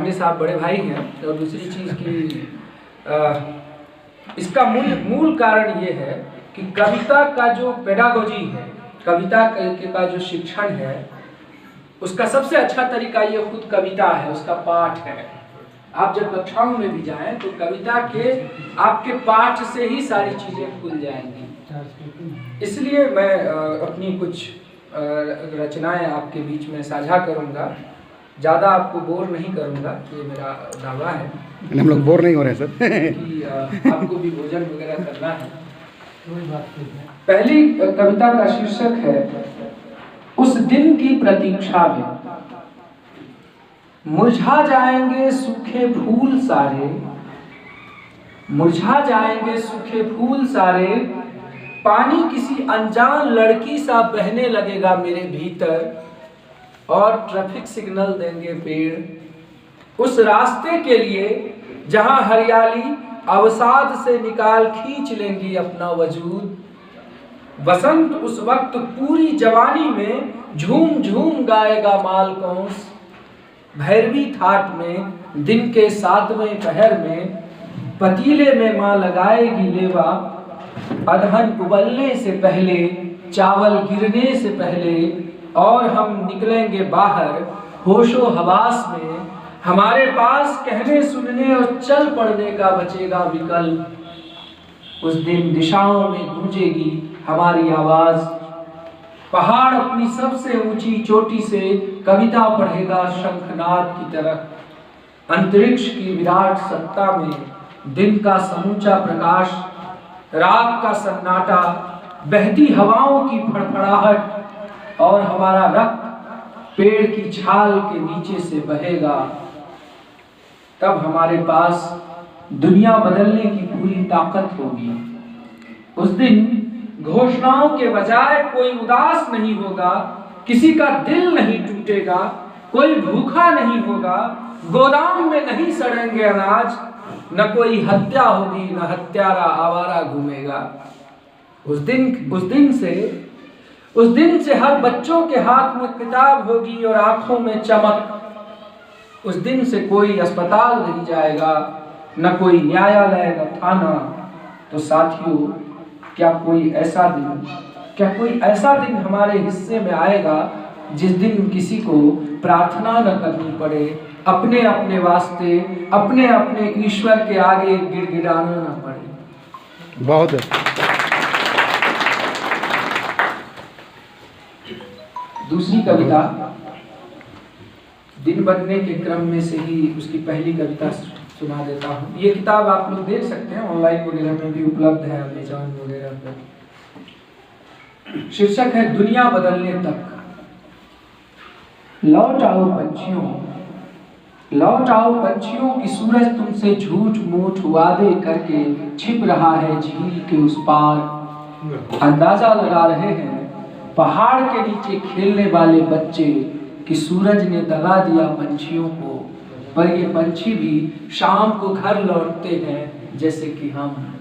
मेरे साहब बड़े भाई हैं। और दूसरी चीज़ कि इसका मूल कारण ये है कि कविता का जो पेडागोजी है, कविता का जो शिक्षण है, उसका सबसे अच्छा तरीका ये खुद कविता है, उसका पाठ है। आप जब कक्षाओं में भी जाएं तो कविता के आपके पाठ से ही सारी चीज़ें खुल जाएंगी। इसलिए मैं अपनी कुछ रचनाएं आपके बीच में साझा करूंगा। ज़्यादा आपको बोर नहीं करूंगा, ये मेरा दावा है। हम लोग बोर नहीं हो रहे सर कि आपको भी भोजन वगैरह करना है। पहली कविता का शीर्षक है उस दिन की प्रतीक्षा में। मुरझा जाएंगे सूखे फूल सारे, मुरझा जाएंगे सूखे फूल सारे, पानी किसी अनजान लड़की सा बहने लगेगा मेरे भीतर, और ट्रैफिक सिग्नल देंगे पेड़ उस रास्ते के लिए जहां हरियाली अवसाद से निकाल खींच लेंगी अपना वजूद। वसंत उस वक्त पूरी जवानी में झूम झूम गाएगा मालकौंस। भैरवी थाट में दिन के 7वें पहर में पतीले में माँ लगाएगी लेवा। अधहन उबलने से पहले, चावल गिरने से पहले, और हम निकलेंगे बाहर होशो हवास में। हमारे पास कहने सुनने और चल पड़ने का बचेगा विकल्प। उस दिन दिशाओं में गूंजेगी हमारी आवाज। पहाड़ अपनी सबसे ऊंची चोटी से कविता पढ़ेगा शंखनाद की तरह। अंतरिक्ष की विराट सत्ता में दिन का समूचा प्रकाश, रात का सन्नाटा, बहती हवाओं की फड़फड़ाहट, और हमारा रक्त पेड़ की छाल के नीचे से बहेगा। तब हमारे पास दुनिया बदलने की पूरी ताकत होगी। उस दिन घोषणाओं के बजाय कोई उदास नहीं होगा, किसी का दिल नहीं टूटेगा, कोई भूखा नहीं होगा, गोदाम में नहीं सड़ेंगे अनाज, न कोई हत्या होगी, न हत्यारा आवारा घूमेगा। उस दिन से हर बच्चों के हाथ में किताब होगी और आंखों में चमक। उस दिन से कोई अस्पताल नहीं जाएगा, न कोई न्यायालय, न थाना। तो साथियों, क्या कोई ऐसा दिन हमारे हिस्से में आएगा जिस दिन किसी को प्रार्थना न करनी पड़े, अपने अपने वास्ते, अपने अपने ईश्वर के आगे गिड़गिड़ाना न पड़े। बहुत दूसरी कविता दिन बनने के क्रम में से ही उसकी पहली कविता सुना देता हूँ। ये किताब आप लोग देख सकते हैं, ऑनलाइन वगैरह में भी उपलब्ध है, अमेज़न वगैरह पर। शीर्षक है दुनिया बदलने तक। लौट आओ पंछियों, लौट आओ पंछियों की सूरज तुमसे झूठ मूठ वादे करके छिप रहा है झील के उस पार। अंदाजा लगा रहे हैं पहाड़ के नीचे खेलने वाले बच्चे कि सूरज ने दगा दिया पंछियों को, पर ये पंछी भी शाम को घर लौटते हैं जैसे कि हम।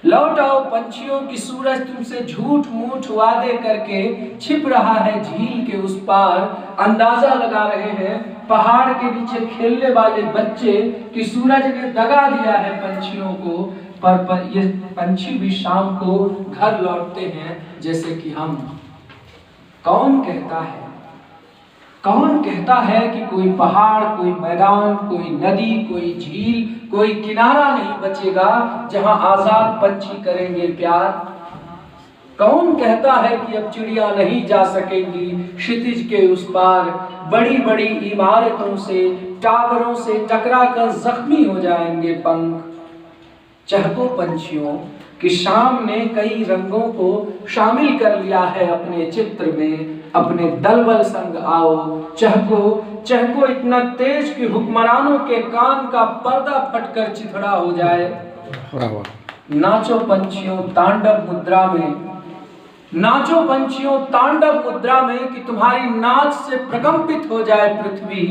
लौट आओ पंछियों की सूरज तुमसे झूठ मूठ वादे करके छिप रहा है झील के उस पार। अंदाजा लगा रहे हैं पहाड़ के नीचे खेलने वाले बच्चे कि सूरज ने दगा दिया है पंछियों को, पर ये पंछी भी शाम को घर लौटते हैं जैसे कि हम। कौन कहता है कि कोई पहाड़, कोई मैदान, कोई नदी, कोई झील, कोई किनारा नहीं बचेगा जहां आजाद पंछी करेंगे प्यार। कौन कहता है कि अब चिड़िया नहीं जा सकेंगी क्षितिज के उस पार। बड़ी बड़ी इमारतों से, टावरों से टकराकर जख्मी हो जाएंगे पंख। चहको पंछियों कि शाम ने कई रंगों को शामिल कर लिया है अपने चित्र में। अपने दलबल संग आओ, चहको चहको इतना तेज कि हुक्मरानों के कान का पर्दा फटकर चिथड़ा हो जाए। नाचो पंछियों तांडव मुद्रा में, नाचो पंछियों तांडव मुद्रा में कि तुम्हारी नाच से प्रकंपित हो जाए पृथ्वी।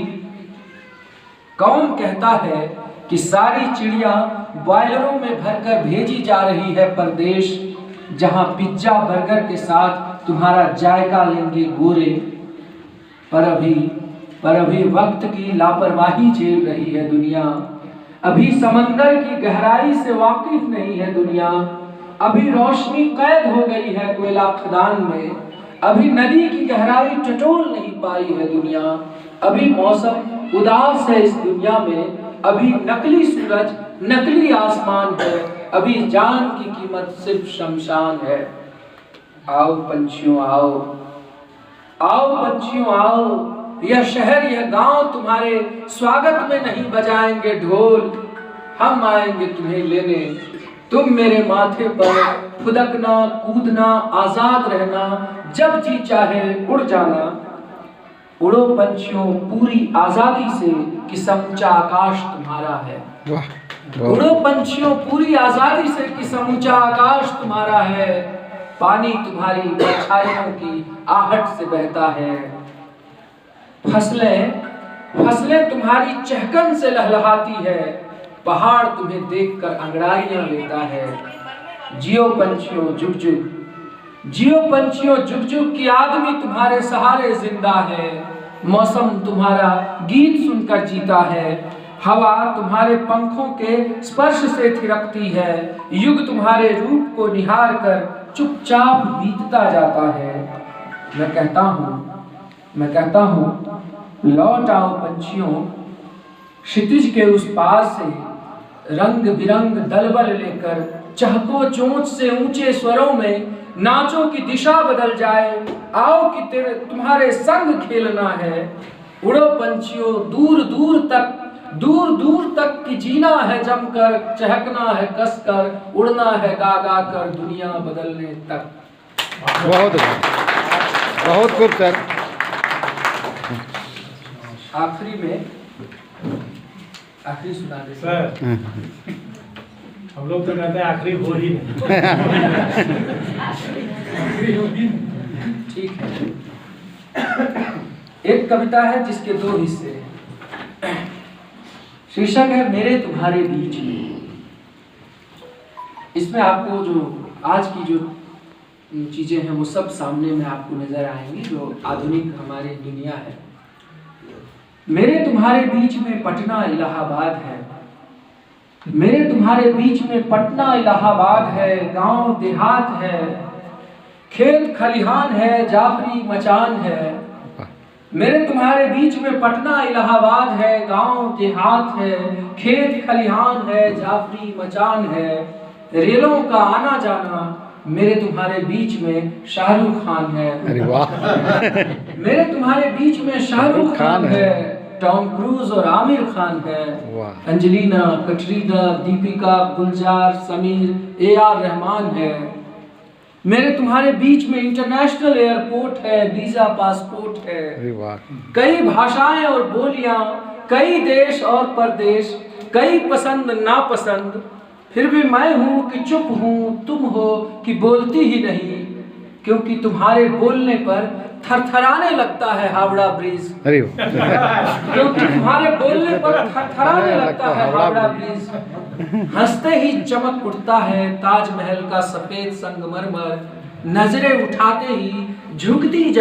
कौन कहता है कि सारी चिड़िया बॉयलरों में भरकर भेजी जा रही है परदेश, जहां पिज्जा बर्गर के साथ तुम्हारा जायका लेंगे गोरे। पर पर अभी वक्त की लापरवाही झेल रही है दुनिया। अभी समंदर की गहराई से वाकिफ नहीं है दुनिया। अभी रोशनी कैद हो गई है कोयला खदान में। अभी नदी की गहराई टटोल नहीं पाई है दुनिया। अभी मौसम उदास है इस दुनिया में। अभी नकली सूरज नकली आसमान है। अभी जान की कीमत सिर्फ शमशान है। आओ पंछियों आओ, आओ पंछियों आओ, यह शहर यह गांव तुम्हारे स्वागत में नहीं बजाएंगे ढोल। हम आएंगे तुम्हें लेने, तुम मेरे माथे पर फुदकना कूदना आजाद रहना, जब जी चाहे उड़ जाना। उड़ो पंछियों पूरी आजादी से कि समूचा आकाश तुम्हारा है। उड़ो पंछियों पूरी आजादी से कि समूचा आकाश तुम्हारा है। पानी तुम्हारी परछाइयों की आहट से बहता है। फसलें तुम्हारी चहकन से लहलहाती है। पहाड़ तुम्हें देखकर अंगड़ाइयां लेता है। जियो पंछियों जुग जुग, जियो पंछियों जुग जुग की आदमी तुम्हारे सहारे जिंदा है। मौसम तुम्हारा गीत सुनकर जीता है। हवा तुम्हारे पंखों के स्पर्श से थिरकती है। युग तुम्हारे रूप को निहार कर चुपचाप बीतता जाता है। मैं कहता हूँ लौट आओ पंछियों, क्षितिज के उस पार से रंग बिरंग दलबल लेकर। चहको चोंच से ऊंचे स्वरों में नाचो की दिशा बदल जाए। आओ कि तुम्हारे संग खेलना है। उड़ो पंछियों दूर दूर तक की जीना है जमकर। चहकना है कसकर, उड़ना है गा गा कर दुनिया बदलने तक। बहुत खूब सर। आखिरी सुना दे सर। हम लोग तो कहते हैं आखिरी हो ही नहीं। ठीक है। एक कविता है जिसके दो हिस्से हैं। शीर्षक है मेरे तुम्हारे बीच में। इसमें आपको जो आज की जो चीजें हैं वो सब सामने में आपको नजर आएंगी जो आधुनिक हमारी दुनिया है। मेरे तुम्हारे बीच में पटना इलाहाबाद है। मेरे तुम्हारे बीच में पटना इलाहाबाद है। गांव देहात है, खेत खलिहान है, जाफरी मचान है। मेरे तुम्हारे बीच में पटना इलाहाबाद है। गांव देहात है, खेत खलिहान है, जाफरी मचान है। रेलों का आना जाना मेरे तुम्हारे बीच में शाहरुख खान है। अरे वाह। मेरे तुम्हारे बीच में शाहरुख खान है, टॉम क्रूज और आमिर खान है, अंजलिना, कटरीना, दीपिका, गुलजार, समीर, AR रहमान है। मेरे तुम्हारे बीच में इंटरनेशनल एयरपोर्ट है, वीजा पासपोर्ट है। कई भाषाएं और बोलियां, कई देश और परदेश, कई पसंद नापसंद। फिर भी मैं हूँ कि चुप हूँ, तुम हो कि बोलती ही नहीं। क्योंकि तुम्हारे बोलने पर थरथराने लगता है हावड़ा ब्रिज। क्योंकि तुम्हारे बोलने पर थरथराने लगता है हावड़ा ब्रिज। हंसते ही चमक उठता है ताजमहल का सफेद संगमरमर। नजरें उठाते ही झुकती